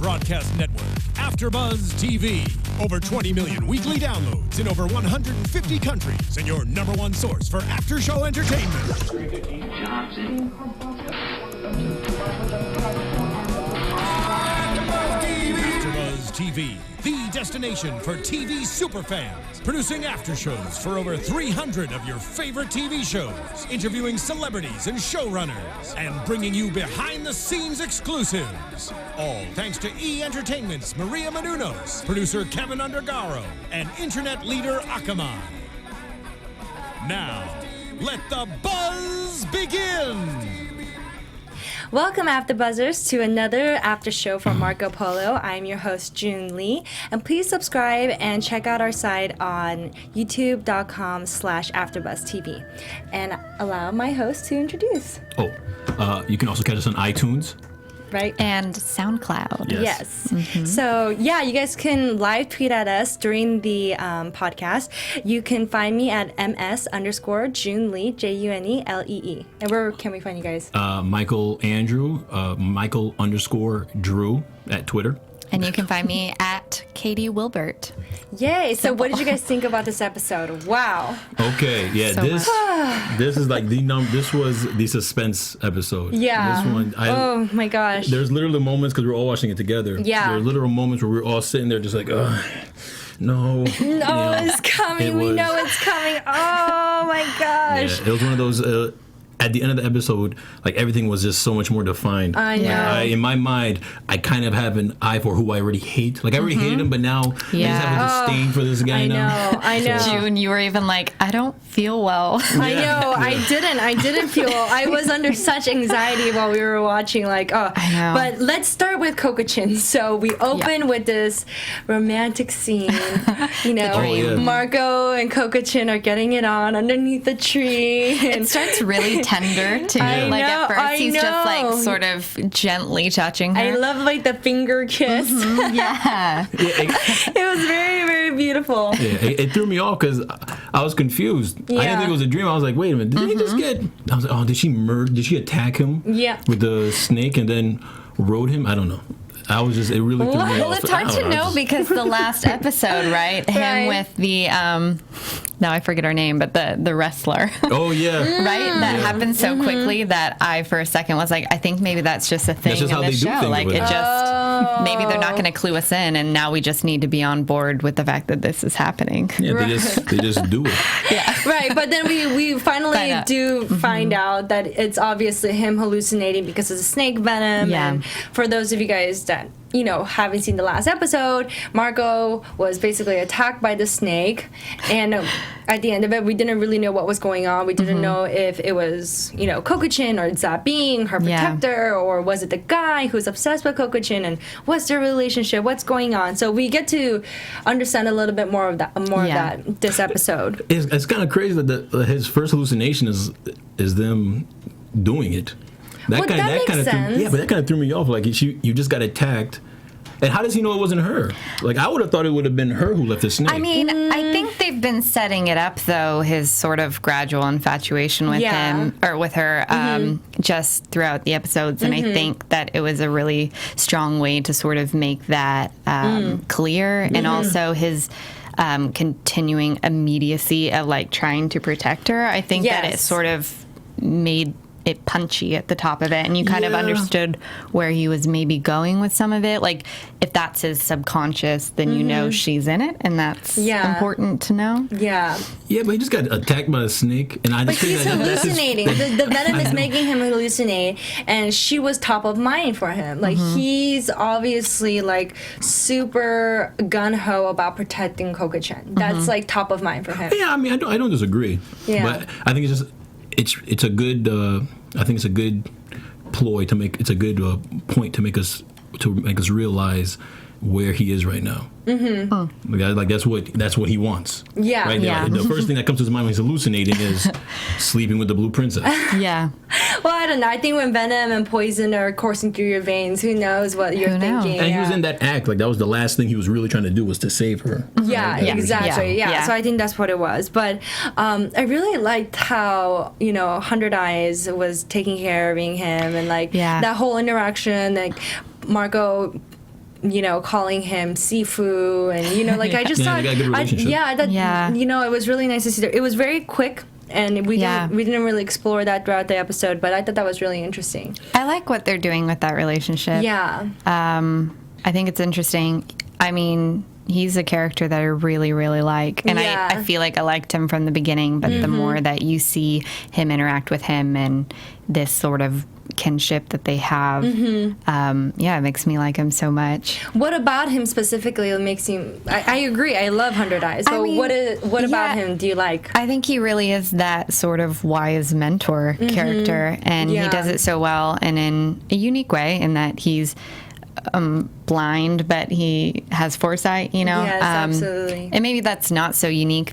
broadcast network, AFTERBUZZ TV. Over 20 million weekly downloads in over 150 countries, and your number one source for after-show entertainment. AFTERBUZZ TV, the destination for TV superfans. Producing aftershows for over 300 of your favorite TV shows, interviewing celebrities and showrunners, and bringing you behind-the-scenes exclusives. All thanks to E! Entertainment's Maria Menounos, producer Kevin Undergaro, and internet leader Akamai. Now, let the buzz begin! Welcome, AfterBuzzers, to another after show from Marco Polo. I'm your host, June Lee, and please subscribe and check out our site on youtube.com/AfterBuzzTV. And allow my host to introduce. You can also catch us on iTunes. Right? And SoundCloud. Yes. Mm-hmm. So, yeah, you guys can live tweet at us during the podcast. You can find me at ms_June Lee, JUNELEE. And where can we find you guys? Michael _Drew at Twitter. And you can find me at Katie Wilbert. Yay. So what did you guys think about this episode? Wow. Okay. Yeah. So this is like this was the suspense episode. Yeah. This one. Oh my gosh. There's literally moments, because we're all watching it together. Yeah. There's literal moments where we're all sitting there just like, no. No, it's coming. We know it's coming. Oh my gosh. Yeah, it was one of those. At the end of the episode, like, everything was just so much more defined. I know. In my mind, I kind of have an eye for who I already hate. Like, I already hated him, but now I just have a disdain for this guy now. I know. June, you were even like, I don't feel well. I know. I didn't feel well. I was under such anxiety while we were watching, like, oh. I know. But let's start with Kokochin. So we open with this romantic scene. You know, Marco and Kokochin are getting it on underneath the tree. It starts really tender too. At first he's just like sort of gently touching her. I love like the finger kiss. Mm-hmm. Yeah. It was very, very beautiful. Yeah, it threw me off because I was confused. Yeah. I didn't think it was a dream. I was like, wait a minute, did he just get? I was like, oh, did she murder? Did she attack him? Yeah. With the snake and then rode him? I don't know. It really threw me off. Well, it's hard to know because the last episode, right? Him with the now I forget her name, but the wrestler. Oh yeah. Right? That happened so quickly that I for a second was like, I think maybe that's just a thing that's just in how the they do show. things Like with it it. just maybe they're not going to clue us in, and now we just need to be on board with the fact that this is happening. Yeah, they just do it. Yeah. Right, but then we finally do find out that it's obviously him hallucinating because of the snake venom. Yeah. And for those of you guys that haven't seen the last episode, Marco was basically attacked by the snake, and at the end of it, we didn't really know what was going on. We didn't know if it was, Kokochin or Zabing, her protector, or was it the guy who's obsessed with Kokochin, and what's their relationship, what's going on. So we get to understand a little bit more of that this episode. It's kind of crazy that his first hallucination is them doing it. That makes sense. But that kind of threw me off. Like, you just got attacked. And how does he know it wasn't her? Like, I would have thought it would have been her who left the snake. I mean, I think they've been setting it up, though, his sort of gradual infatuation with him, or with her, just throughout the episodes. And I think that it was a really strong way to sort of make that clear. And also his continuing immediacy of, like, trying to protect her. I think that it sort of made it punchy at the top of it, and you kind of understood where he was maybe going with some of it. Like, if that's his subconscious, then you know she's in it, and that's important to know. Yeah. Yeah, but he just got attacked by a snake, and I just think he's hallucinating. The venom is making him hallucinate, and she was top of mind for him. Like, he's obviously, like, super gun-ho about protecting Kokochin. That's, like, top of mind for him. Yeah, I mean, I don't disagree. Yeah. But I think it's just... It's a good I think it's a good ploy to make it's a good point to make us realize where he is right now. Mm-hmm. Like that's what he wants. Yeah. Right. Yeah. The first thing that comes to his mind when he's hallucinating is sleeping with the Blue Princess. Yeah. Well, I don't know. I think when venom and poison are coursing through your veins, who knows what you're thinking. And he was in that act. Like, that was the last thing he was really trying to do, was to save her. Yeah, exactly. Yeah. So I think that's what it was. But I really liked how, Hundred Eyes was taking care of him, and like that whole interaction, like Marco calling him Sifu, and like I just thought, they got a good relationship. it was really nice to see that. It was very quick. And we didn't really explore that throughout the episode, but I thought that was really interesting. I like what they're doing with that relationship. Yeah. I think it's interesting. I mean, he's a character that I really, really like. And I feel like I liked him from the beginning, but the more that you see him interact with him and this sort of kinship that they have, it makes me like him so much. What about him specifically makes him... I agree. I love 100 Eyes. So what about him do you like? I think he really is that sort of wise mentor character, and he does it so well and in a unique way in that he's blind, but he has foresight, Yes, absolutely. And maybe that's not so unique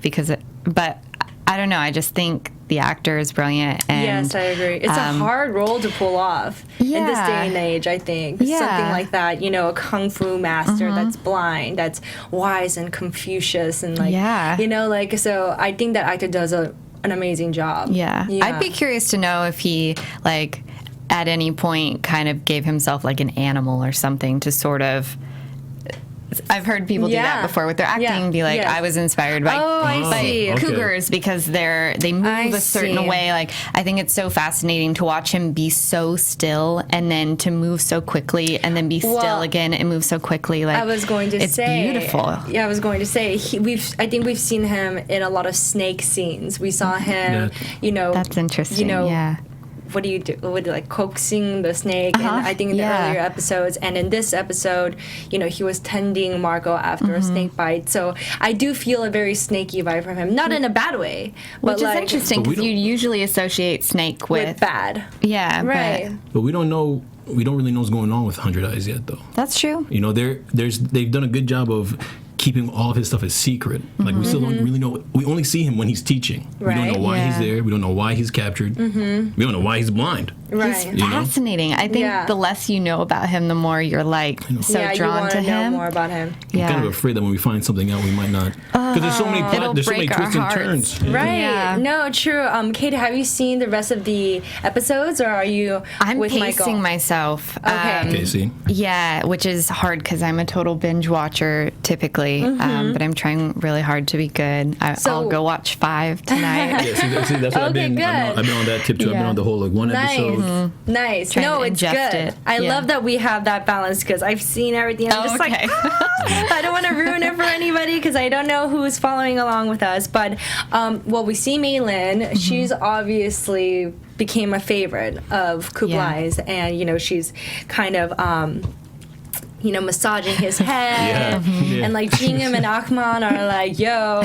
but I don't know. I just think the actor is brilliant. And, yes, I agree. It's a hard role to pull off in this day and age, I think. Something like that, a kung fu master that's blind, that's wise and Confucius, and so I think that actor does an amazing job. Yeah. I'd be curious to know if he, at any point kind of gave himself like an animal or something to sort of... I've heard people do that before with their acting, be like, I was inspired by cougars because they move a certain way. Like, I think it's so fascinating to watch him be so still and then to move so quickly and then be still again and move so quickly. Like, I was going to it's say, beautiful. Yeah, I was going to say, I think we've seen him in a lot of snake scenes. We saw him, That's interesting, what do you do? Like coaxing the snake, and I think in the earlier episodes, and in this episode, he was tending Marco after a snake bite. So I do feel a very snaky vibe from him, not in a bad way, but which is interesting because you usually associate snake with bad. Yeah, right. But we don't know. We don't really know what's going on with 100 Eyes yet, though. That's true. They've done a good job of keeping all of his stuff a secret. Like, we still don't really know. We only see him when he's teaching. Right. We don't know why he's there. We don't know why he's captured. We don't know why he's blind. Right. He's fascinating. I think the less you know about him, the more you're drawn to him. Know more about him. I'm kind of afraid that when we find something out, we might not. Because there's so many twists and turns. Right. Yeah. No, true. Kate, have you seen the rest of the episodes, or are you with Michael? I'm pacing myself. Okay. See? Yeah, which is hard because I'm a total binge watcher typically, but I'm trying really hard to be good. I'll go watch 5 tonight. See, that's what I've been. I've been on that tip too. I've been on the whole one episode. Nice. No, it's good. I love that we have that balance because I've seen everything. I'm just like, I don't want to ruin it for anybody because I don't know who's following along with us. But, we see Mei Lin. She's obviously became a favorite of Kublai's, and she's kind of massaging his head, and like Jingham and Ahman are like, yo,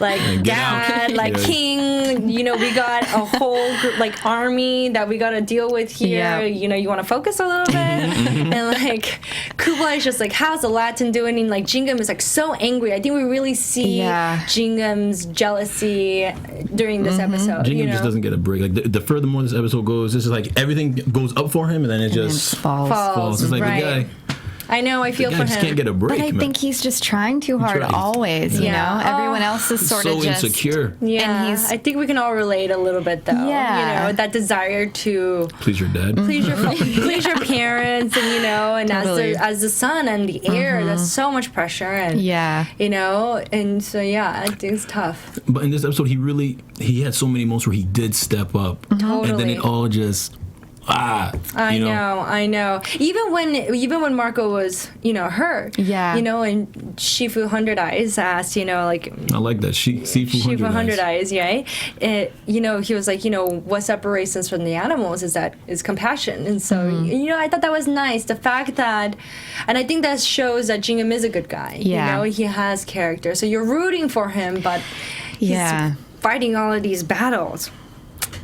like dad, like king, we got a whole like army that we got to deal with here. You want to focus a little bit, and like Kublai's just like, how's the Latin doing? And like Jingham is like so angry. I think we really see Jingham's jealousy during this episode. Jingham just doesn't get a break. Like the furthermore this episode goes, this is like everything goes up for him, and then it just falls. It's like the guy. I know, I feel for him. Just can't get a break. But I think he's just trying too hard always, Everyone else is sort of just... so insecure. Yeah, and I think we can all relate a little bit, though. Yeah. That desire to... Please your dad. Please your parents, and, and totally. as the son and the heir, there's so much pressure, and, and so, I think it's tough. But in this episode, he had so many moments where he did step up. Totally. And then it all just... I know. Even when Marco was, hurt. Yeah. And Shifu 100 Eyes asked, like... I like that. Shifu 100 Eyes, right? He was like, what separates us from the animals is compassion. And so, I thought that was nice. The fact that... And I think that shows that Jingham is a good guy. Yeah. He has character. So you're rooting for him, but he's fighting all of these battles.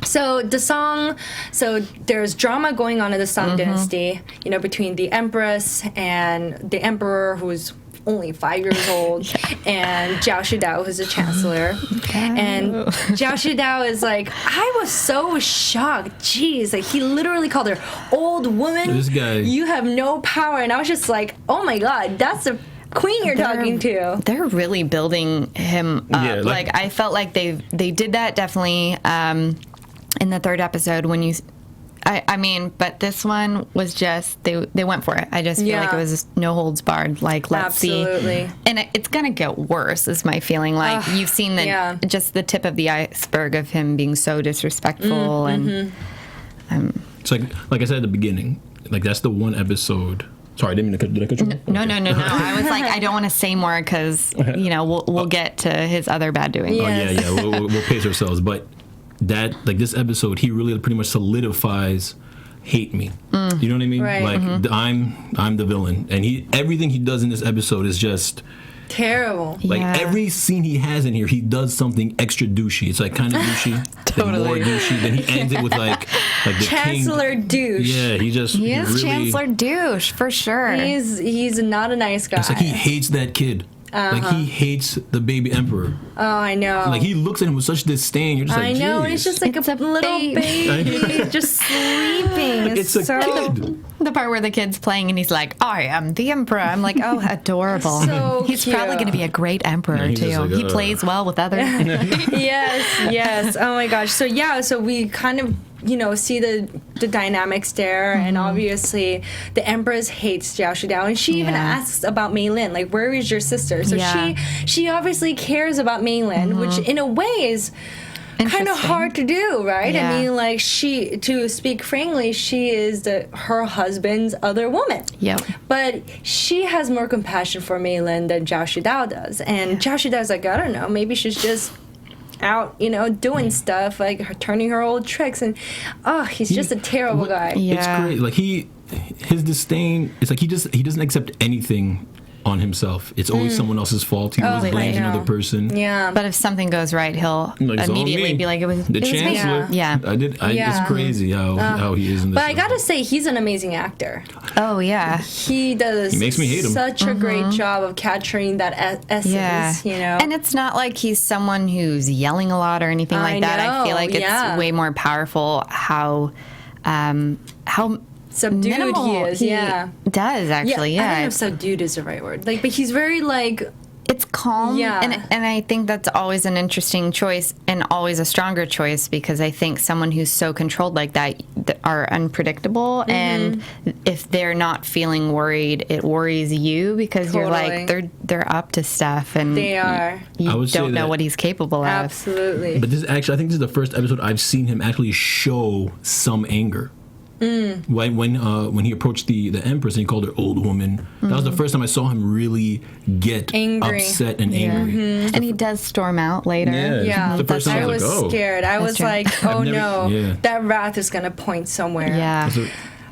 So there's drama going on in the Song Dynasty, between the Empress and the Emperor, who's only 5 years old, and Zhao Shidao, who's the Chancellor. And Zhao Shidao is like, I was so shocked. Jeez, like he literally called her old woman. This guy. You have no power. And I was just like, oh my God, that's the queen you're talking to. They're really building him up. Yeah, like I felt like they did that definitely in the 3rd episode when you I mean, but this one was just, they went for it. I just feel like it was just no holds barred. Like, let's see. And it's going to get worse, is my feeling. Like, you've seen just the tip of the iceberg of him being so disrespectful. And it's like I said at the beginning, like, that's the one episode. Sorry, I didn't mean to did I cut you off? No. I was like, I don't want to say more because, we'll get to his other bad doing. Yes. Oh, yeah. We'll pace ourselves. But that, like, this episode, he really pretty much solidifies hate me. You know what I mean? Right. Like, I'm the villain. And everything he does in this episode is just terrible. Like, every scene he has in here, he does something extra douchey. It's like kind of douchey, then more douchey. Then he ends it with like the Chancellor douche. Yeah, he is really, Chancellor douche for sure. He's not a nice guy. It's like he hates that kid. Like, he hates the baby emperor. Oh, I know. Like, he looks at him with such disdain. You're just like, I know. Geez. It's just like a little baby just sleeping. Like, it's a kid. The part where the kid's playing and he's like, I am the emperor. I'm like, oh, adorable. So he's cute. Probably going to be a great emperor, too. Like, he plays well with others. Yes. Oh, my gosh. So we kind of, see the dynamics there. And obviously, the Empress hates Xiao Shidao. And she even asks about Mei Lin, like, where is your sister? So she obviously cares about Mei Lin, which in a way is kind of hard to do, right? Yeah. I mean, like, to speak frankly, she is her husband's other woman. Yep. But she has more compassion for Mei Lin than Zhao Shidao does. And Zhao Shidao's like, I don't know, maybe she's just out, doing stuff, like turning her old tricks. And, he's just a terrible guy. It's great. Like, his disdain, it's like he doesn't accept anything on himself. It's always someone else's fault. He always blames another person. Yeah. But if something goes right, he'll immediately be like, it was the chancellor. Yeah. It's crazy how he is in this. But I gotta say, he's an amazing actor. Oh, yeah. He makes me hate him. Such a great job of capturing that essence, And it's not like he's someone who's yelling a lot or anything like that. I feel like it's way more powerful how subdued minimal he is. Does actually. I don't know if subdued is the right word. Like, but he's very like. It's calm, and I think that's always an interesting choice and always a stronger choice, because I think someone who's so controlled like that are unpredictable, and if they're not feeling worried, it worries you because you're like they're up to stuff, and they are. You don't know what he's capable of. Absolutely. But I think this is the first episode I've seen him actually show some anger. When he approached the Empress and he called her old woman, that was the first time I saw him really get upset and angry. And he does storm out later. Yeah. The first time I was scared. I was like, oh no, that wrath is gonna point somewhere. Yeah.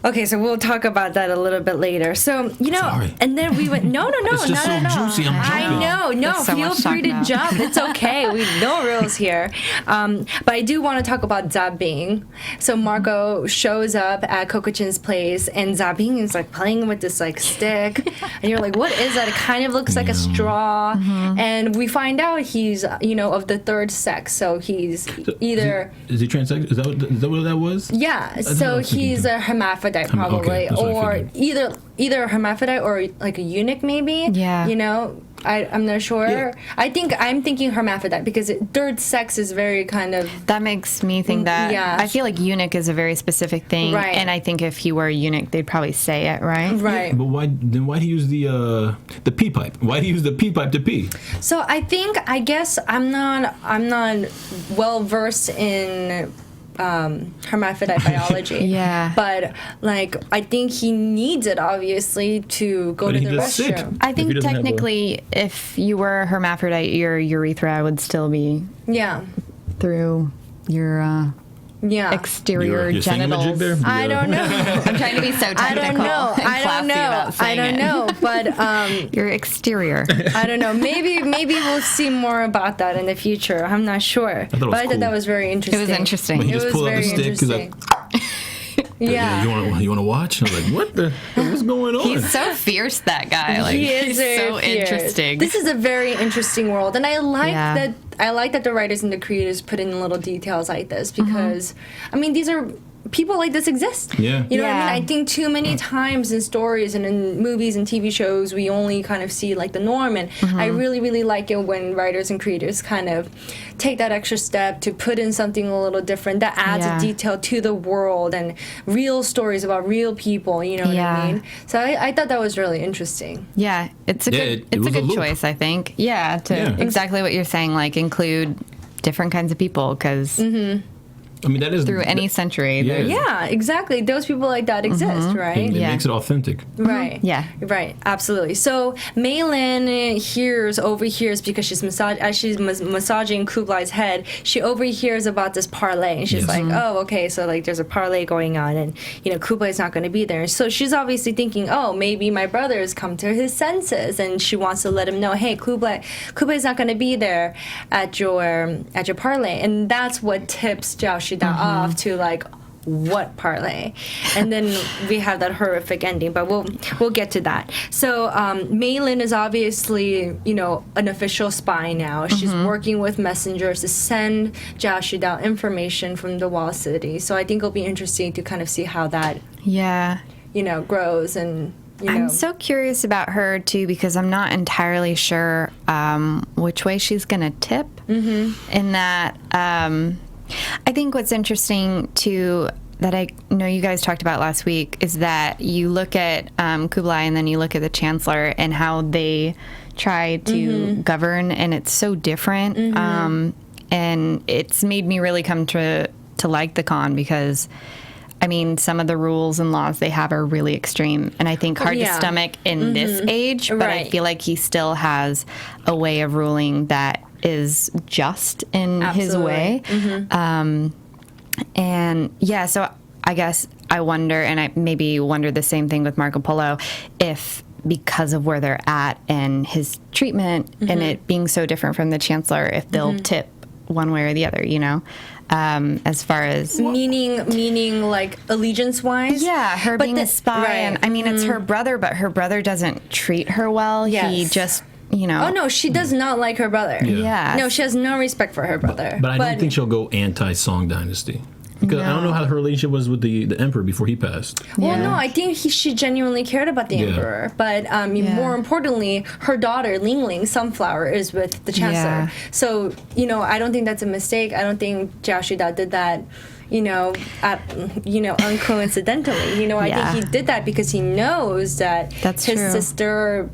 Okay, so we'll talk about that a little bit later. So, Sorry. and then we went, no, it's just not at all. Juicy. I'm jumping. I know, so feel free to jump. It's okay. We no rules here. But I do want to talk about Zabing. So Marco shows up at Kokochin's place, and Zabing is like playing with this like stick, and you're like, what is that? It kind of looks like a straw, and we find out he's of the third sex. So he's either is he transsexual? Is that what that was? Yeah. So he's a hermaphrodite. Probably, or either a hermaphrodite or like a eunuch, maybe. Yeah. I'm not sure. Yeah. I'm thinking hermaphrodite because third sex is very kind of. That makes me think that. Yeah. I feel like eunuch is a very specific thing, right? And I think if he were a eunuch, they'd probably say it, right? Right. Yeah, but why'd he use the pee pipe? Why'd he use the pee pipe to pee? So I guess I'm not well versed in. Hermaphrodite biology. But like I think he needs it obviously to go to the restroom. I think technically if you were a hermaphrodite, your urethra would still be through your exterior your genitals. There? I don't know. I'm trying to be so technical. I don't know. But your exterior. I don't know. Maybe we'll see more about that in the future. I'm not sure. I thought that was very interesting. It was interesting. But he just pulled out the stick because yeah. You want to watch? I was like, what's going on? He's so fierce, that guy. Like, he's so interesting. This is a very interesting world, and I like that. I like that the writers and the creators put in little details like this because, I mean, these are people like this exist. Yeah. You know what I mean? I think too many times in stories and in movies and TV shows, we only kind of see like the norm. And I really, really like it when writers and creators kind of take that extra step to put in something a little different that adds a detail to the world and real stories about real people. You know what I mean? So I thought that was really interesting. Yeah, it's a good choice, I think. Yeah, exactly what you're saying, like include different kinds of people, because I mean, that is through any century. Yeah, exactly. Those people like that exist, right? It makes it authentic. Right. Yeah. Right. Absolutely. So Mei Lin overhears because she's massaging Kublai's head. She overhears about this parlay, and she's like, "Oh, okay. So like, there's a parlay going on, and Kublai's not going to be there." So she's obviously thinking, "Oh, maybe my brother has come to his senses," and she wants to let him know, "Hey, Kublai's not going to be there at your parlay," and that's what tips Zhao Shida off to like, what parlay? And then we have that horrific ending, but we'll get to that. So Mei Lin is obviously an official spy now. She's working with messengers to send Zhao Shida information from the Wall City. So I think it'll be interesting to kind of see how that grows. And I'm so curious about her too, because I'm not entirely sure which way she's gonna tip. In that I think what's interesting too, that I know you guys talked about last week, is that you look at Kublai and then you look at the Chancellor and how they try to govern, and it's so different. And it's made me really come to like the Khan, because I mean, some of the rules and laws they have are really extreme, and I think hard to stomach in this age, but I feel like he still has a way of ruling that is just in his way. And yeah, so I guess I wonder, and I maybe wonder the same thing with Marco Polo, if because of where they're at and his treatment and it being so different from the Chancellor, if they'll tip one way or the other, as far as meaning like allegiance wise. Yeah, her being a spy, and I mean it's her brother, but her brother doesn't treat her well. He just Oh no, she does not like her brother. Yeah. No, she has no respect for her brother. But I don't think she'll go anti-Song Dynasty. Because I don't know how her relationship was with the emperor before he passed. Well, no, I think she genuinely cared about the emperor. But more importantly, her daughter, Ling Ling, Sunflower, is with the Chancellor. So, I don't think that's a mistake. I don't think Zhao Shida did that, uncoincidentally. I think he did that because he knows that his sister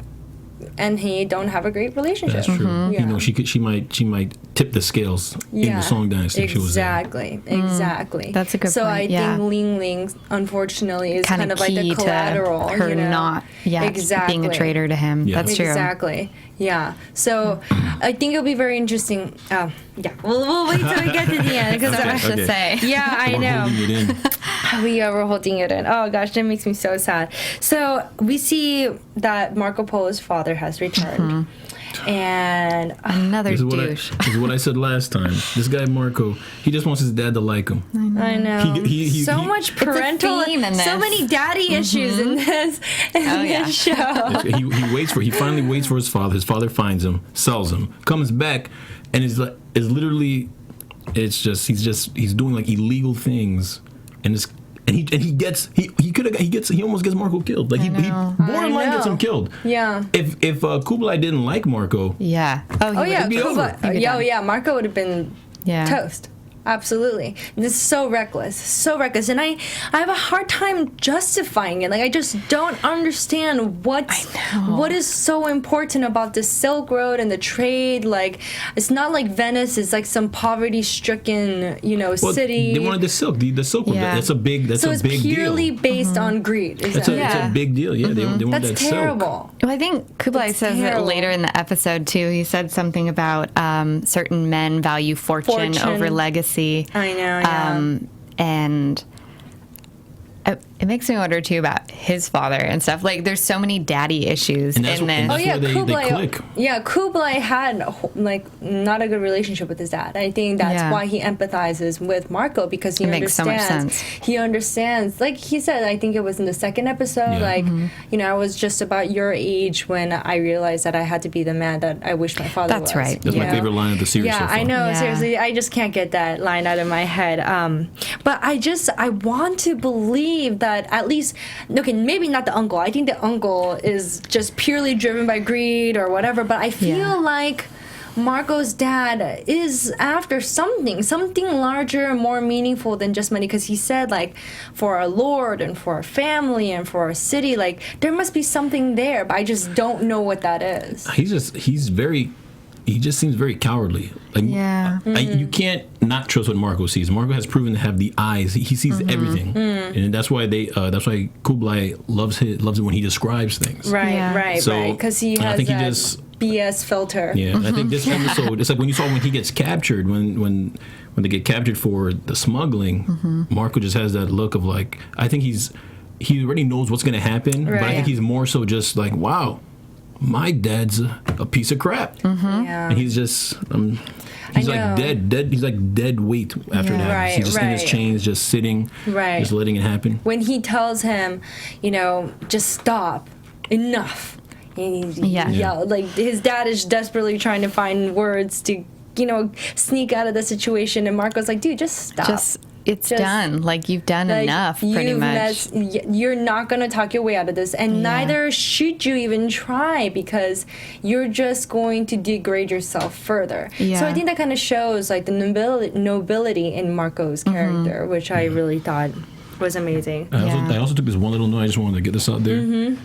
and he don't have a great relationship. That's true. She might tip the scales in the Song Dynasty. Exactly. That's a good point. So I think Ling Ling, unfortunately, is kind of like the collateral. To her not being a traitor to him. Yeah. That's true. Exactly. Yeah. So I think it'll be very interesting. We'll wait till we get to the end. Because I have to say. Yeah, I know. We're holding it in. Oh gosh, that makes me so sad. So we see that Marco Polo's father has returned. And another douche. This is what I said last time. This guy Marco, he just wants his dad to like him. I know. So much parental, so many daddy issues in this show. He finally waits for his father. His father finds him, sells him, comes back, and he's doing like illegal things, and it's. And he almost gets Marco killed. Like he borderline gets him killed. Yeah. If Kublai didn't like Marco. Yeah. It'd be over. Marco would have been toast. Absolutely. This is so reckless. And I have a hard time justifying it. Like, I just don't understand what is so important about the Silk Road and the trade. Like, it's not like Venice is like some poverty-stricken, city. They wanted the silk. The silk road. That's a big deal. So it's purely based on greed. It's a big deal. Yeah, they want that terrible. silk. Well, I think Kublai says it later in the episode, too. He said something about certain men value fortune over legacy. I know, yeah. And It makes me wonder too about his father and stuff. Like, there's so many daddy issues in this. Kublai. They click. Yeah, Kublai had like not a good relationship with his dad. I think that's why he empathizes with Marco, because he understands. Makes so much sense. He understands. Like he said, I think it was in the second episode. Like, I was just about your age when I realized that I had to be the man that I wish my father was. That's right. That's my favorite line of the series. Yeah, so far. I know. Yeah. Seriously, I just can't get that line out of my head. But I want to believe that at least, okay, maybe not the uncle. I think the uncle is just purely driven by greed or whatever, but I feel like Marco's dad is after something larger and more meaningful than just money, because he said, like, for our Lord and for our family and for our city, like, there must be something there, but I just don't know what that is. He just seems very cowardly. Like, you can't not trust what Marco sees. Marco has proven to have the eyes. He sees everything, and that's why that's why Kublai loves it when he describes things. Right. Because he has BS filter. Yeah, I think this episode, it's like when he gets captured, when they get captured for the smuggling, Marco just has that look of like, I think he already knows what's going to happen, but I think he's more so just like, wow, my dad's a piece of crap, and he's just he's like dead. He's like dead weight after that. He's just in his chains, just sitting, just letting it happen. When he tells him, just stop, enough, and he yelled, like his dad is desperately trying to find words to sneak out of the situation, and Marco's like, dude, just stop. It's done. Like, you've done enough, pretty much. You're not going to talk your way out of this, and neither should you even try, because you're just going to degrade yourself further. Yeah. So I think that kind of shows, like, the nobility in Marco's character, which I really thought was amazing. I also took this one little note. I just wanted to get this out there.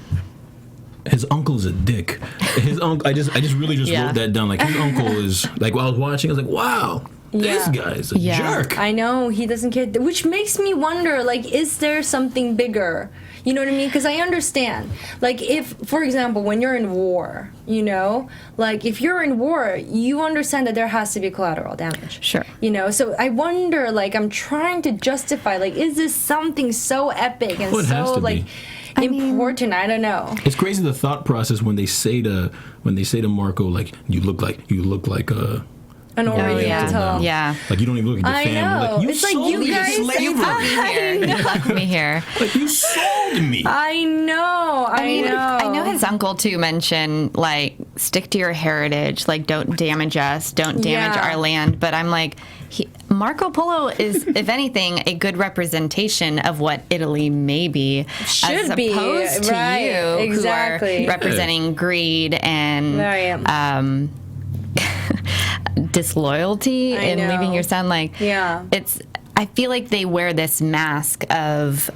His uncle is a dick. His uncle. I just really wrote that down. Like, his uncle is like, while I was watching, I was like, wow. This guy's a jerk. I know, he doesn't care, which makes me wonder, like, is there something bigger? You know what I mean? Because I understand, like, if, for example, when you're in war, like, if you're in war, you understand that there has to be collateral damage. Sure. So I wonder, like, I'm trying to justify, like, is this something so epic and so, like, important? I don't know. It's crazy, the thought process when they say to Marco, like, you look like an Oriental. Like, you don't even look at your family. I know. Like, you guys left me here. Like, you sold me. I know. I know his uncle too mentioned, like, stick to your heritage. Like, don't damage us. Don't damage our land. But I'm like, Marco Polo is, if anything, a good representation of what Italy may be, as opposed to you, who are representing greed and disloyalty and leaving your son. Like, I feel like they wear this mask of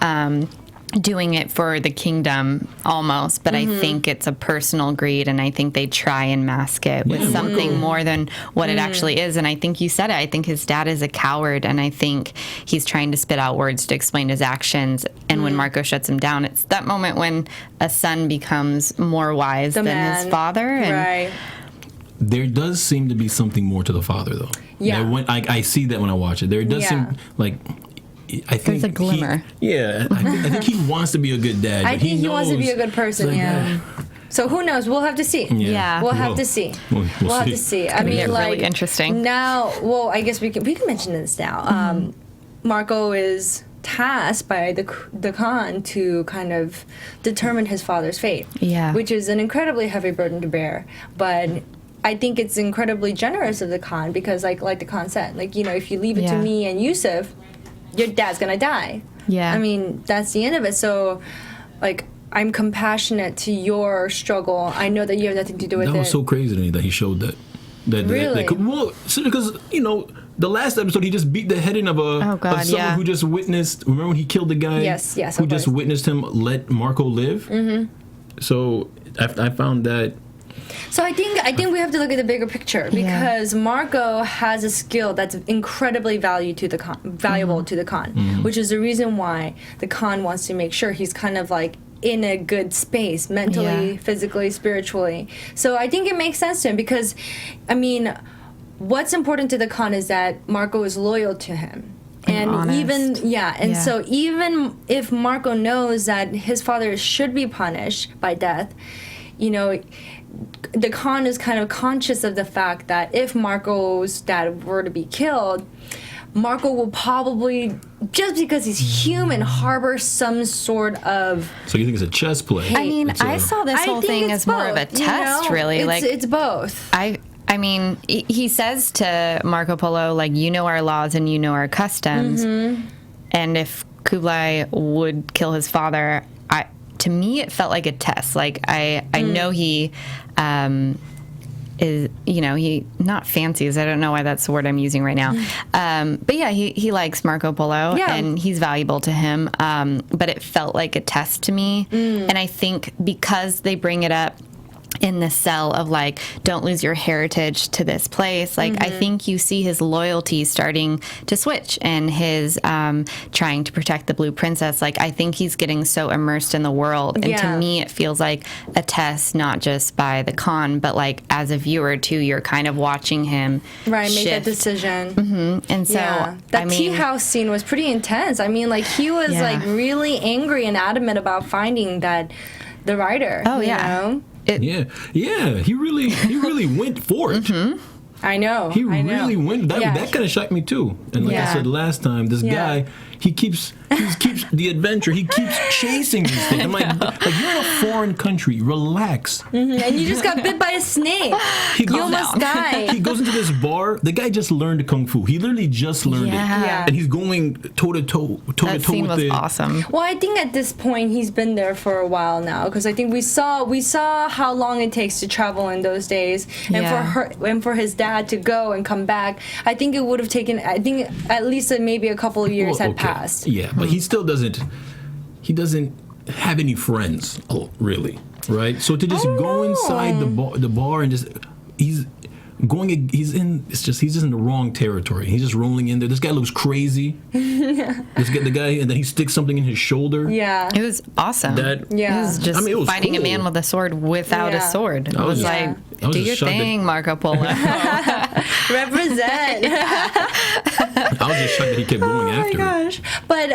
doing it for the kingdom almost, but I think it's a personal greed, and I think they try and mask it with something more than what it actually is. And I think you said it. I think his dad is a coward, and I think he's trying to spit out words to explain his actions. And when Marco shuts him down, it's that moment when a son becomes more wise than his father. And there does seem to be something more to the father, though. Yeah. When I see that when I watch it. There does seem like, I think there's a glimmer. I think he wants to be a good dad. I think he wants to be a good person. So who knows? We'll have to see. We'll have to see. We'll have to see. I mean, like, really interesting. Now, well, I guess we can mention this now. Marco is tasked by the Khan to kind of determine his father's fate. Which is an incredibly heavy burden to bear, but I think it's incredibly generous of the Khan, because like the Khan said, like, if you leave it to me and Yusuf, your dad's gonna die. I mean, that's the end of it. So, like, I'm compassionate to your struggle. I know that you have nothing to do with it. That was so crazy to me that he showed that. Really? Well, because the last episode he just beat the head in of someone who just witnessed. Remember when he killed the guy? Yes. Who just witnessed him let Marco live? So I found that. So I think we have to look at the bigger picture, because Marco has a skill that's incredibly valuable to the Khan, which is the reason why the Khan wants to make sure he's kind of like in a good space mentally, physically, spiritually. So I think it makes sense to him, because, I mean, what's important to the Khan is that Marco is loyal to him. And honest. So even if Marco knows that his father should be punished by death, you know, the Khan is kind of conscious of the fact that if Marco's dad were to be killed, Marco will probably, just because he's human, harbor some sort of... So you think it's a chess play? I mean, I saw this whole thing as more of a test, really. It's both. I mean, he says to Marco Polo, like, you know our laws and you know our customs. And if Kublai would kill his father, to me, it felt like a test. Like, I know he... is, you know, he not fancies, I don't know why that's the word I'm using right now, but yeah, he likes Marco Polo, and he's valuable to him, but it felt like a test to me. And I think because they bring it up in the cell of like, don't lose your heritage to this place, like I think you see his loyalty starting to switch and his trying to protect the Blue Princess. Like, I think he's getting so immersed in the world, and to me it feels like a test, not just by the Khan, but like as a viewer too, you're kind of watching him make that decision. And so that tea house scene was pretty intense. I mean, like, he was like really angry and adamant about finding that the writer. You know? He really went for it. I know. He really went. That kind of shocked me too. And like I said last time, this guy, he keeps the adventure. He keeps chasing these things. I'm like you're in a foreign country. Relax. And you just got bit by a snake. You almost died. He goes into this bar. The guy just learned kung fu. He literally just learned it, and he's going toe to toe with that scene was awesome. Well, I think at this point he's been there for a while now, because I think we saw how long it takes to travel in those days, and for his dad to go and come back. I think it would have taken. I think at least maybe a couple of years had passed. Yeah, but he still doesn't. He doesn't have any friends, really, right? So to just go inside the bar and just he's just in the wrong territory. He's just rolling in there. This guy looks crazy. The guy, and then he sticks something in his shoulder. Yeah, it was awesome. It was just it was fighting a man with a sword without a sword. I was like, do your thing, Marco Polo. Represent. I was just shocked that he kept going after gosh. But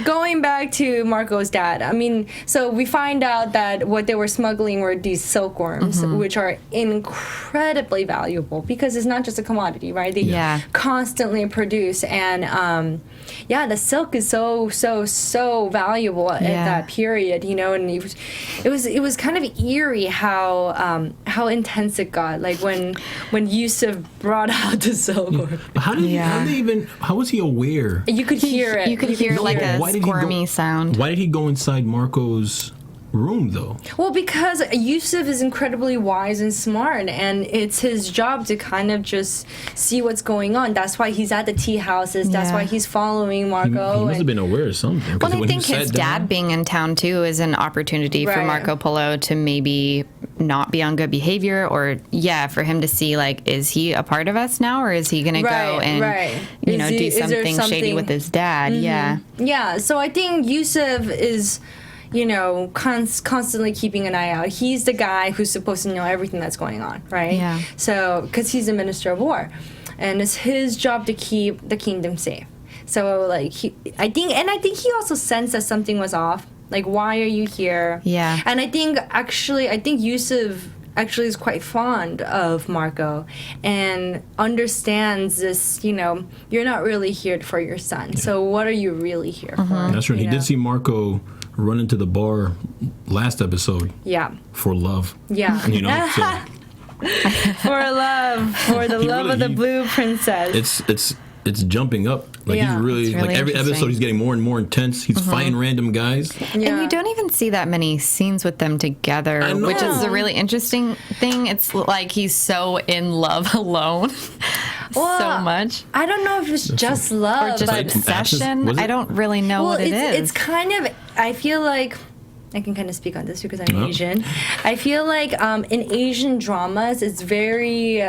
going back to Marco's dad, I mean, so we find out that what they were smuggling were these silkworms, which are incredibly valuable because it's not just a commodity, right? They constantly produce, and the silk is so valuable at that period, you know. And it was kind of eerie how intense it got, like when Yusuf brought out the silkworm. How was he aware? You could hear it. You could hear like a squirmy sound. Why did he go inside Marco's room, though? Well, because Yusuf is incredibly wise and smart, and it's his job to kind of just see what's going on. That's why he's at the tea houses. That's why he's following Marco. He must have been aware of something. Well, I think his dad being in town, too, is an opportunity for Marco Polo to maybe not be on good behavior, or, for him to see, like, is he a part of us now, or is he going to go and, do something shady with his dad? Yeah, so I think Yusuf is... constantly keeping an eye out. He's the guy who's supposed to know everything that's going on, right? Yeah. So, because he's the Minister of War, and it's his job to keep the kingdom safe. So, like, I think he also sensed that something was off. Like, why are you here? Yeah. And I think Yusuf actually is quite fond of Marco and understands this, you're not really here for your son. So what are you really here for? That's right. He did see Marco run into the bar last episode. Yeah. For love. Yeah. For love. For the love of the Blue Princess. It's jumping up. Like he's really like every episode he's getting more and more intense. He's fighting random guys. Yeah. And you don't even see that many scenes with them together, which is a really interesting thing. It's like he's so in love alone. So much. I don't know if it's just love or just obsession. I don't really know what it is. It's kind of, I feel like, I can kind of speak on this because I'm Asian. I feel like in Asian dramas, it's very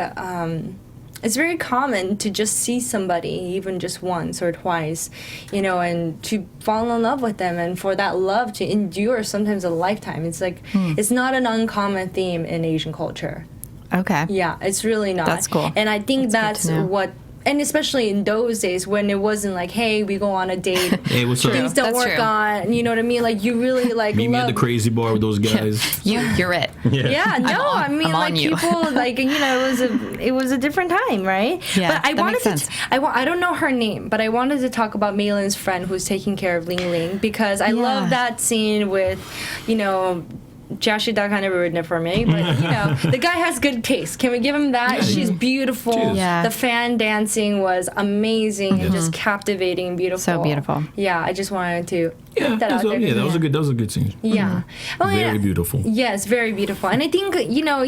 common to just see somebody, even just once or twice, and to fall in love with them, and for that love to endure sometimes a lifetime. It's like, it's not an uncommon theme in Asian culture. Okay. Yeah, it's really not. That's cool. And I think that's what and especially in those days when it wasn't like, hey, we go on a date, Hey, what's up? things don't That's work true. on, you know what I mean? Like, you really like Meet me at the crazy bar with those guys. You're it. Yeah, no, I mean, I'm like on you. people, like, you know, it was a different time, right? Yeah, but I that wanted makes sense. I don't know her name, but I wanted to talk about Maylin's friend who's taking care of Ling Ling, because I love that scene with, you know, Jashida kind of ruined it for me, but you know, the guy has good taste. Can we give him that? Yeah. She's beautiful. Cheers. Yeah. The fan dancing was amazing and just captivating and beautiful. So beautiful. Yeah, I just wanted to Yeah, put that out there. that was a good scene. Yeah. Oh, Very yeah. beautiful. Yes, very beautiful. And I think, you know,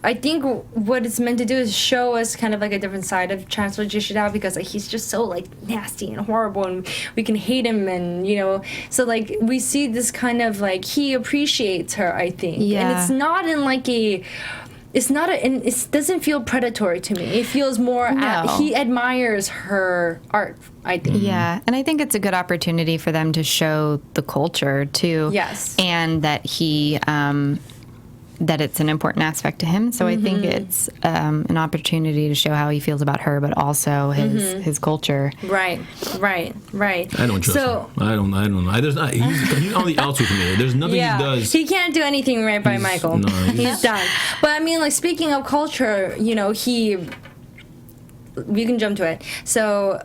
I think what it's meant to do is show us kind of like a different side of Chancellor Jishida, because like he's just so like nasty and horrible, and we can hate him, and you know, so like we see this kind of like he appreciates her, I think. Yeah. And it's not in like a and it doesn't feel predatory to me. It feels more No. he admires her art, I think. Yeah, and I think it's a good opportunity for them to show the culture too. Yes. And that that it's an important aspect to him. So I think it's an opportunity to show how he feels about her, but also his culture. Right. I don't trust him. I don't know. There's not, he's on the outs with me. There's nothing he does. He can't do anything right by Michael. no, he's done. But I mean, like, speaking of culture, you know, we can jump to it. So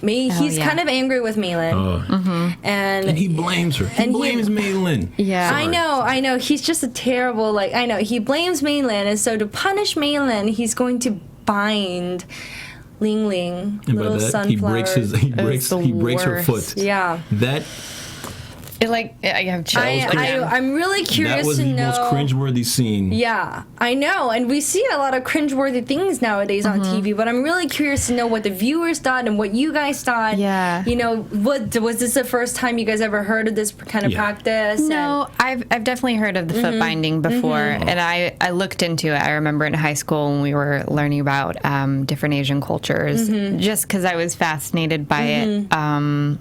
he's kind of angry with Maylin. And he blames her. He blames Maylin. Yeah. I know. He's just a terrible, like, I know. He blames Maylin, and so to punish Maylin, he's going to bind Ling Ling, And by little that, sunflower. he breaks her worst. foot. Yeah. That I have chills. I'm really curious that was to the know. most cringeworthy scene. Yeah, I know, and we see a lot of cringeworthy things nowadays on TV. But I'm really curious to know what the viewers thought and what you guys thought. Yeah, you know, was this the first time you guys ever heard of this kind of practice? No, I've definitely heard of the foot binding before, and I looked into it. I remember in high school when we were learning about different Asian cultures, just because I was fascinated by it.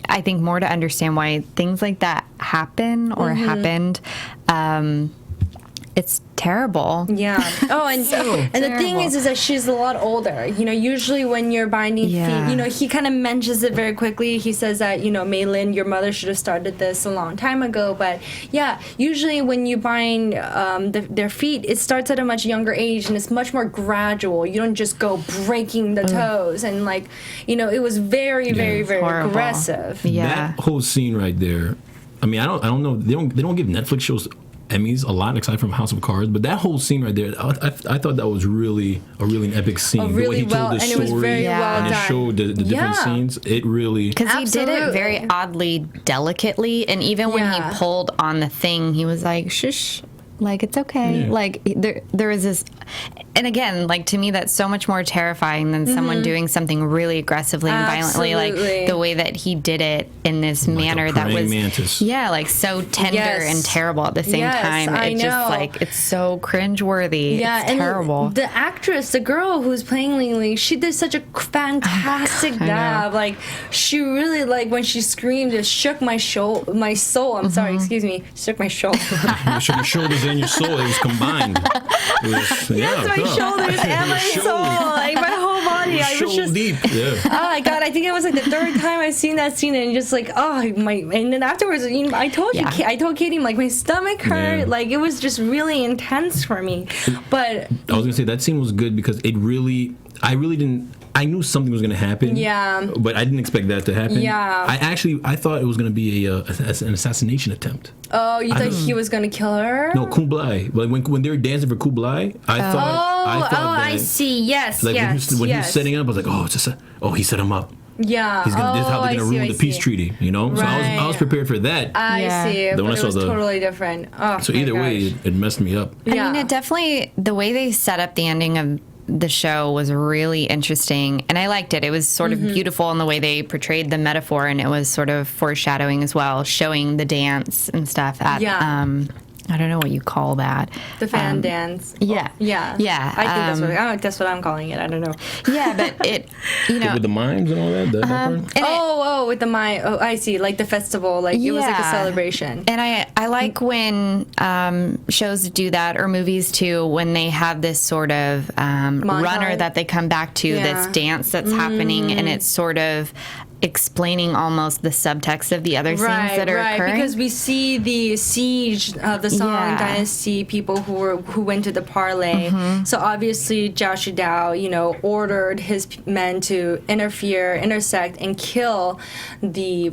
I think more to understand why things like that happen or happened. It's terrible. Yeah. Oh, and the thing is that she's a lot older. You know, usually when you're binding feet, you know, he kind of mentions it very quickly. He says that, you know, Maylin, your mother should have started this a long time ago. But yeah, usually when you bind their feet, it starts at a much younger age, and it's much more gradual. You don't just go breaking the toes, and like, you know, it was very, very, very Horrible. aggressive. Yeah. That whole scene right there. I mean, I don't know. They don't give Netflix shows Emmys a lot, aside from House of Cards, but that whole scene right there, I thought that was really an epic scene. Really the way he told the and story it was very well and done. it showed the different scenes. It really, Because he did it Absolutely. very oddly, delicately, and even when he pulled on the thing, he was like, "Shush." Like, it's okay. Yeah. Like, there is this... And again, like, to me, that's so much more terrifying than someone doing something really aggressively and violently. Absolutely. Like, the way that he did it in this manner a that praying was... mantis. Yeah, like, so tender Yes. and terrible at the same Yes, time. I It just, know. like, it's so cringeworthy. Yeah, it's and terrible. the actress, the girl who's playing Ling Ling, she did such a fantastic dab. Like, she really, like, when she screamed, it shook my soul. I'm sorry, excuse me, shook my shoulder. you shook your shoulders and your soul. It was combined. It was, Yes, my shoulders and my soul, like my whole body. I was just deep. Yeah. oh my god! I think it was like the third time I've seen that scene, and just like and then afterwards, you know, I told I told Katie, like my stomach hurt. Yeah. Like it was just really intense for me. But I was gonna say that scene was good because I really didn't. I knew something was gonna happen. Yeah. But I didn't expect that to happen. Yeah. I thought it was gonna be an assassination attempt. oh, you thought he was gonna kill her? No, Kublai. Like when they were dancing for Kublai, I thought that, I see. Yes, like yes, when he yes. was setting up, I was like, oh, it's just he set him up. Yeah. This is how they're gonna ruin the peace treaty, you know. So I was prepared for that. I see. Then But when I it saw was totally different. Oh, so my either way, gosh. it messed me up. I Yeah. mean, it definitely, the way they set up the ending of the show was really interesting, and I liked it. It was sort of beautiful in the way they portrayed the metaphor, and it was sort of foreshadowing as well, showing the dance and stuff at I don't know what you call that. The fan dance. Yeah. Yeah. Yeah. I think that's what I'm calling it. I don't know. Yeah, but it, with the mimes and all that. That part? With the mime. Oh, I see. Like the festival. Like it was like a celebration. And I like when shows do that, or movies too, when they have this sort of runner that they come back to, this dance that's happening, and it's sort of explaining almost the subtext of the other scenes that are occurring. Because we see the siege of the Song Dynasty people who went to the parlay. So obviously Zhao Shidao, ordered his men to intersect, and kill the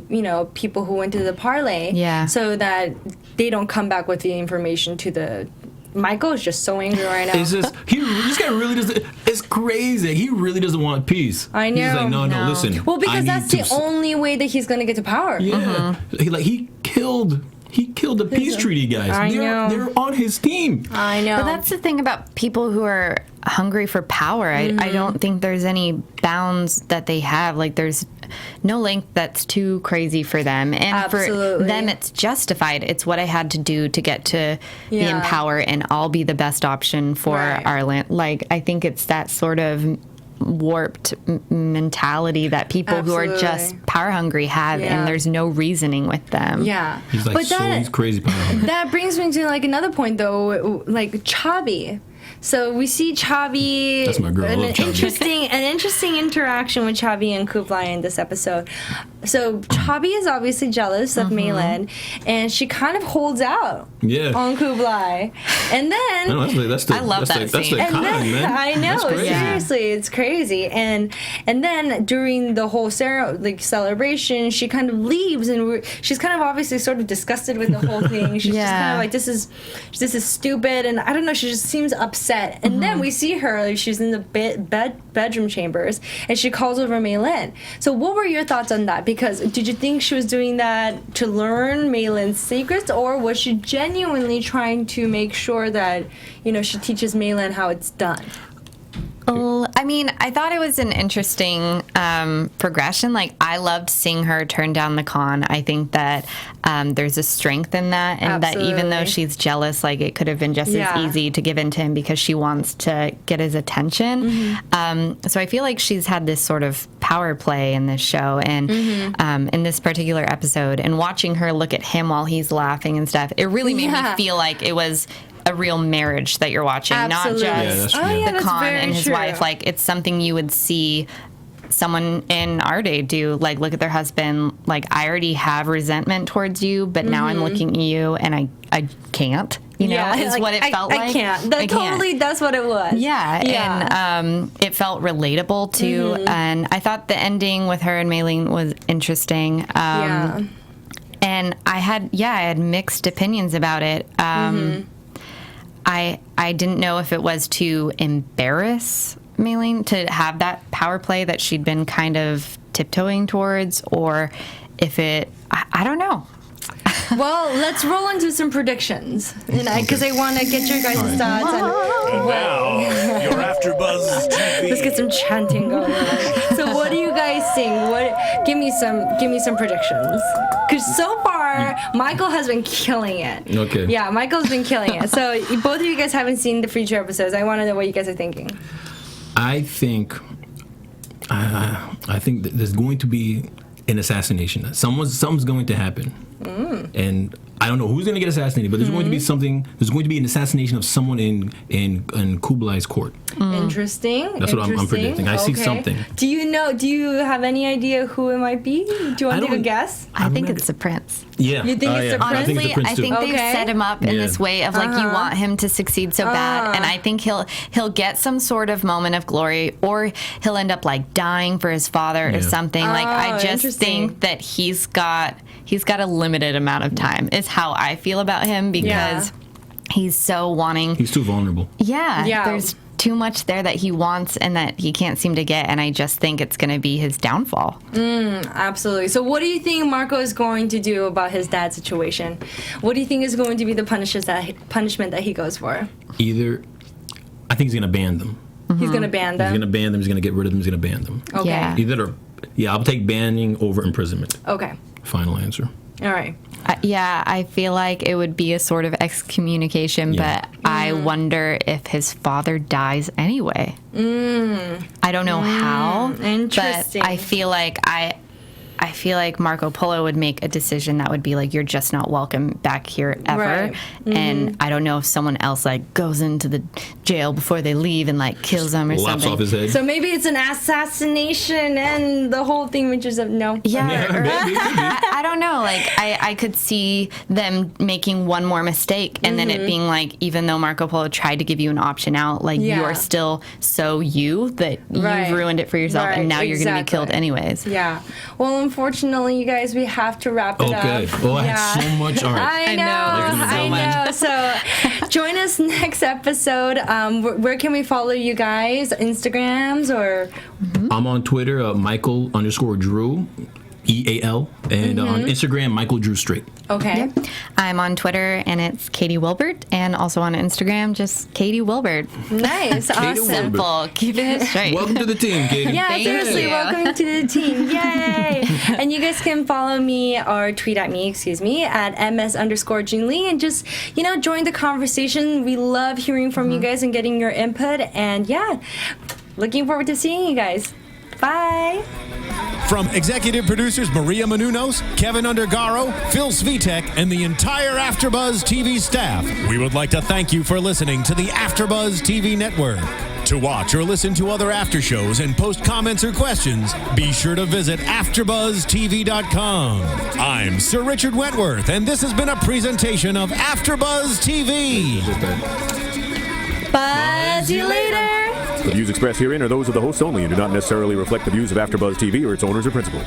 people who went to the parlay. Yeah. So that they don't come back with the information to the. Michael is just so angry right now. It's just, this guy really doesn't. It's crazy. He really doesn't want peace. I know. He's like, no, listen. Well, because that's the only way that he's going to get to power. Yeah. He killed the peace treaty guys. I know. They're on his team. I know. But that's the thing about people who are hungry for power. I don't think there's any bounds that they have. Like, there's no length that's too crazy for them. And for them, it's justified. It's what I had to do to get to be in power, and I'll be the best option for our land. Like, I think it's that sort of warped mentality that people who are just power hungry have, and there's no reasoning with them. Yeah. He's like, he's crazy power hungry. That brings me to like another point though, like Chabi. So we see Chabi. That's my girl. I love Chabi. An interesting interaction with Chabi and Kublai in this episode. So Chabi is obviously jealous of Mei Lin, and she kind of holds out on Kublai. And then I love that scene. Man. I know, seriously, it's crazy. And then during the whole celebration, she kind of leaves, and she's kind of obviously sort of disgusted with the whole thing. She's just kind of like, this is stupid, and I don't know, she just seems upset. And then we see her, like, she's in the bedroom chambers, and she calls over Mei Lin. So what were your thoughts on that? Because did you think she was doing that to learn Mei Lin's secrets, or was she genuinely trying to make sure that, she teaches Mei Lin how it's done? I mean, I thought it was an interesting progression. Like, I loved seeing her turn down the Khan. I think that there's a strength in that, and that even though she's jealous, like, it could have been just as easy to give in to him because she wants to get his attention. So I feel like she's had this sort of power play in this show, and in this particular episode, and watching her look at him while he's laughing and stuff, it really made me feel like it was a real marriage that you're watching, not just the Khan and his wife. Like, it's something you would see someone in our day do. Like, look at their husband. Like, I already have resentment towards you, but now I'm looking at you, and I can't. Is what it felt like. I can't. That's what it was. And it felt relatable too. And I thought the ending with her and Mei Lin was interesting. And I had mixed opinions about it. I didn't know if it was to embarrass Mei Lin to have that power play that she'd been kind of tiptoeing towards, or if I don't know. Well, let's roll into some predictions, because I want to get your guys' thoughts. Now, you're AFTERBUZZ TV. Let's get some chanting going on. So, what do you guys think? Give me some predictions. Because so far, Michael has been killing it. Okay. Yeah, Michael's been killing it. So, both of you guys haven't seen the future episodes. I want to know what you guys are thinking. I think that there's going to be an assassination. Something's going to happen. And I don't know who's going to get assassinated, but there's going to be something. There's going to be an assassination of someone in Kublai's court. Interesting. That's what I'm predicting. I see something. Do you have any idea who it might be? Do you want to take a guess? I think it's the prince. Yeah. You think it's the prince? Honestly, I think they've set him up in this way of, like, you want him to succeed so bad, and I think he'll get some sort of moment of glory, or he'll end up, like, dying for his father or something. Like, I just think that he's got a limited amount of time, is how I feel about him, because he's so wanting. He's too vulnerable. Yeah. There's too much there that he wants and that he can't seem to get, and I just think it's going to be his downfall. Absolutely. So what do you think Marco is going to do about his dad's situation? What do you think is going to be the punishment that he goes for? I think he's going to ban them. He's going to ban them? He's going to ban them. He's going to get rid of them. He's going to ban them. Okay. Yeah. I'll take banning over imprisonment. Okay. Final answer. All right. Yeah, I feel like it would be a sort of excommunication, but I wonder if his father dies anyway. I don't know how, Interesting. but I feel like Marco Polo would make a decision that would be like, you're just not welcome back here ever. Right. And I don't know if someone else like goes into the jail before they leave and like kills them or Lops something. off his head. So maybe it's an assassination and the whole thing, which is no. Yeah, Maybe. I don't know. Like, I could see them making one more mistake and then it being like, even though Marco Polo tried to give you an option out, like, you're still so you that you've ruined it for yourself and now you're going to be killed anyways. Yeah. Well, unfortunately, you guys, we have to wrap it up. Okay. Well, I had so much art. I know. So join us next episode. Where can we follow you guys? Instagrams or? I'm on Twitter, Michael_Drew, EAL, and on Instagram, Michael Drew Straight. Okay. I'm on Twitter and it's Katie Wilbert, and also on Instagram, just Katie Wilbert. Nice. Awesome. Simple. Keeping it straight. Welcome to the team, Katie. Yeah, Thank seriously, you. welcome to the team. Yay! And you guys can follow me or tweet at me, at ms_Junli, and just, join the conversation. We love hearing from you guys and getting your input. And yeah, looking forward to seeing you guys. Bye. From executive producers Maria Menounos, Kevin Undergaro, Phil Svitek, and the entire AfterBuzz TV staff, we would like to thank you for listening to the AfterBuzz TV network. To watch or listen to other after shows and post comments or questions, be sure to visit AfterBuzzTV.com. I'm Sir Richard Wentworth, and this has been a presentation of AfterBuzz TV. Buzz you later. The views expressed herein are those of the hosts only and do not necessarily reflect the views of AfterBuzz TV or its owners or principals.